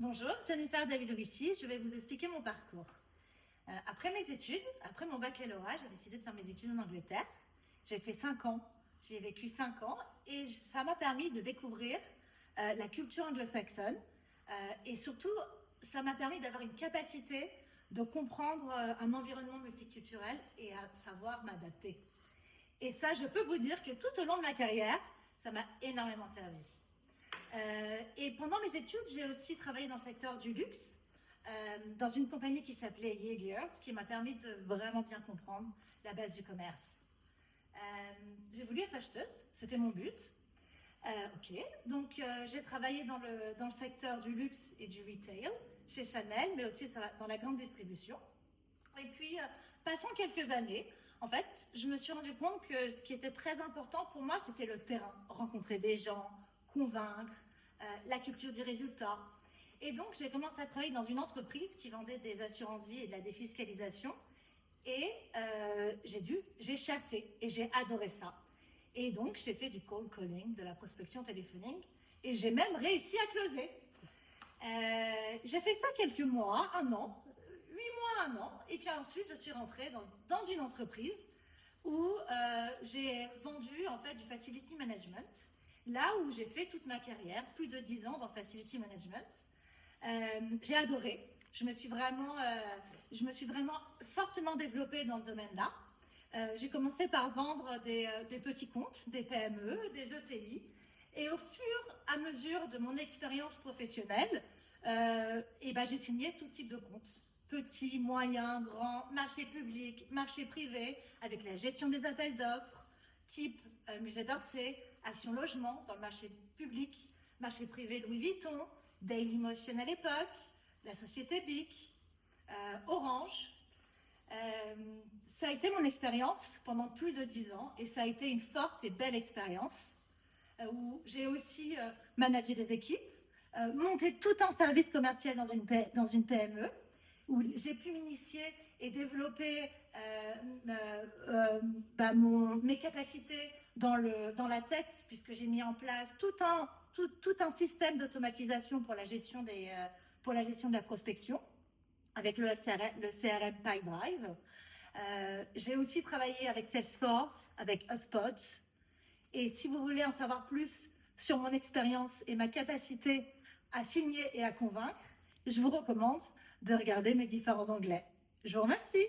Bonjour, Jennifer Davidovici, je vais vous expliquer mon parcours. Après mes études, après mon baccalauréat, j'ai décidé de faire mes études en Angleterre. J'ai fait 5 ans, j'ai vécu 5 ans et ça m'a permis de découvrir la culture anglo-saxonne et surtout, ça m'a permis d'avoir une capacité de comprendre un environnement multiculturel et à savoir m'adapter. Et ça, je peux vous dire que tout au long de ma carrière, ça m'a énormément servi. Et pendant mes études, j'ai aussi travaillé dans le secteur du luxe, dans une compagnie qui s'appelait Jaeger, ce qui m'a permis de vraiment bien comprendre la base du commerce. J'ai voulu être acheteuse, c'était mon but. Donc j'ai travaillé dans le secteur du luxe et du retail, chez Chanel, mais aussi dans la grande distribution. Et puis, passant quelques années, en fait, je me suis rendu compte que ce qui était très important pour moi, c'était le terrain. Rencontrer des gens, convaincre, la culture du résultat. Et donc, j'ai commencé à travailler dans une entreprise qui vendait des assurances-vie et de la défiscalisation. Et j'ai chassé et j'ai adoré ça. Et donc, j'ai fait du cold calling, de la prospection téléphonique. Et j'ai même réussi à closer. J'ai fait ça quelques mois, 1 an, 8 mois, 1 an. Et puis ensuite, je suis rentrée dans une entreprise où j'ai vendu en fait du facility management. Là où j'ai fait toute ma carrière, plus de 10 ans dans le facility management. J'ai adoré. Je me suis vraiment fortement développée dans ce domaine-là. J'ai commencé par vendre des petits comptes, des PME, des ETI. Et au fur et à mesure de mon expérience professionnelle, j'ai signé tout type de comptes. Petits, moyens, grands, marché public, marché privé, avec la gestion des appels d'offres, type Musée d'Orsay, Action Logement dans le marché public, marché privé Louis Vuitton, Dailymotion à l'époque, la société BIC, Orange. Ça a été mon expérience pendant plus de 10 ans et ça a été une forte et belle expérience où j'ai aussi managé des équipes, monté tout un service commercial dans une PME, où j'ai pu m'initier et développer mes capacités dans la tech, puisque j'ai mis en place tout un système d'automatisation pour la gestion de la prospection, avec le CRM Pipedrive. J'ai aussi travaillé avec Salesforce, avec HubSpot. Et si vous voulez en savoir plus sur mon expérience et ma capacité à signer et à convaincre, je vous recommande de regarder mes différents onglets. Je vous remercie.